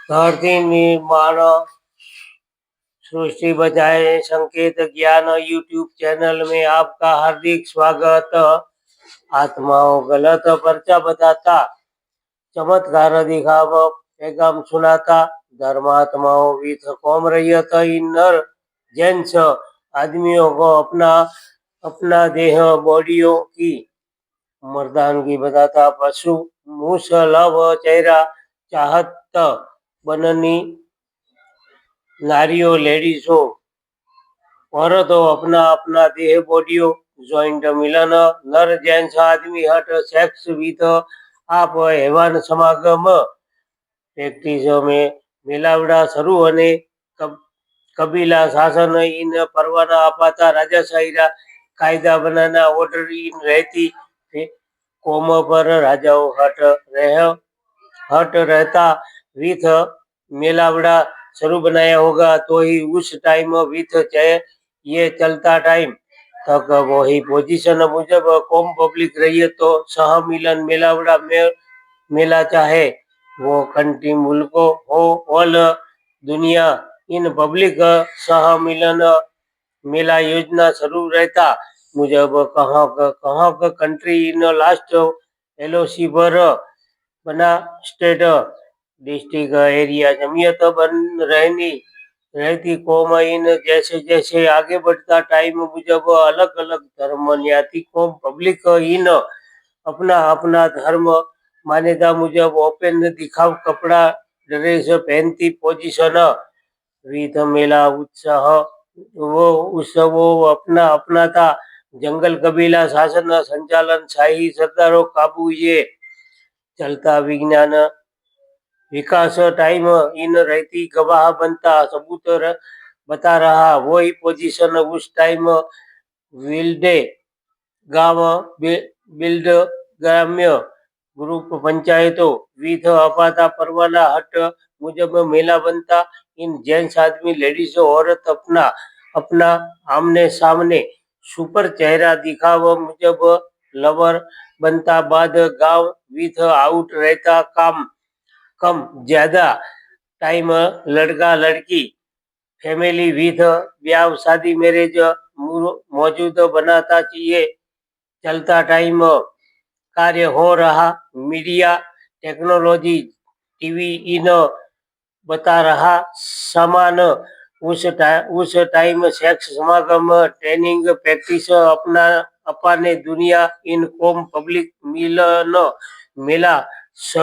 धरती निर्माण सृष्टि बचाए संकेत ज्ञान यूट्यूब चैनल में आपका हार्दिक स्वागत। आत्माओं गलत पर्चा बताता, चमत्कार दिखाव पैगाम सुनाता, धर्मात्माओं विथ कौम रैयत इन नर जेंट्स आदमियों को अपना अपना देह बॉडियों की मर्दानगी बताता, पशु मूस लव चेहरा चाहत बननी नारियों लेडीजों औरतों अपना अपना देह बॉडियों जॉइंट मिलन नर जेंट्स आदमी हट सेक्स विथ आप हेवान समागम પ્રેક્ટિસો में મેલાવડા શરૂ અને કબીલા શાસન इन परवाना अपाता राजाशाही कायदा बनाना ऑर्डर इन रहती कौम पर राजाओं हट रहता विथ मेलावड़ा शुरू बनाया होगा तो ही उस टाइम विथ ये चलता टाइम तक वही पोजीशन मुजब कौम पब्लिक रही तो सह मिलन मेलावड़ा मेला चाहे वो कंट्री मुल्को हो ऑल दुनिया इन पब्लिक सह मिलन मेला योजना शुरू रहता मुजब कहाँ कंट्री इन लास्ट एलओसी पर बना स्टेट डिस्ट्रिक्ट एरिया जमीयत बन रहती कौम इन जैसे जैसे आगे बढ़ता टाइम मुजब अलग अलग धर्म न्याती कौम पब्लिक इन अपना अपना धर्म मान्यता मुजब ओपन दिखाव कपड़ा ड्रेस पहनती पोजीशन विध मेला उत्साह वो उत्सवो अपना अपना था जंगल कबीला शासन संचालन शाही सरदारों काबू ये चलता विज्ञान विकास टाइम इन रहती गवाह बनता सबूत बता रहा वही पोजीशन उस टाइम विल्डे गांव बिल्ड ग्राम्य ग्रुप पंचायतों विध अपाता परवाना हट मुजब मेला बनता इन जेंट्स आदमी लेडीज औरत अपना अपना आमने सामने सुपर चेहरा दिखाव मुजब लवर बनता बाद गांव विथ आउट रहता काम कम ज्यादा टाइम लड़का लड़की फैमिली विथ ब्याह शादी मैरिज मौजूद बनाता चाहिए चलता टाइम कार्य हो रहा मीडिया टेक्नोलॉजी टीवी इन बता रहा सामान उस टाइम सेक्स समागम ट्रेनिंग प्रैक्टिस अपना अपाने दुनिया इन कौम पब्लिक मिलन मेला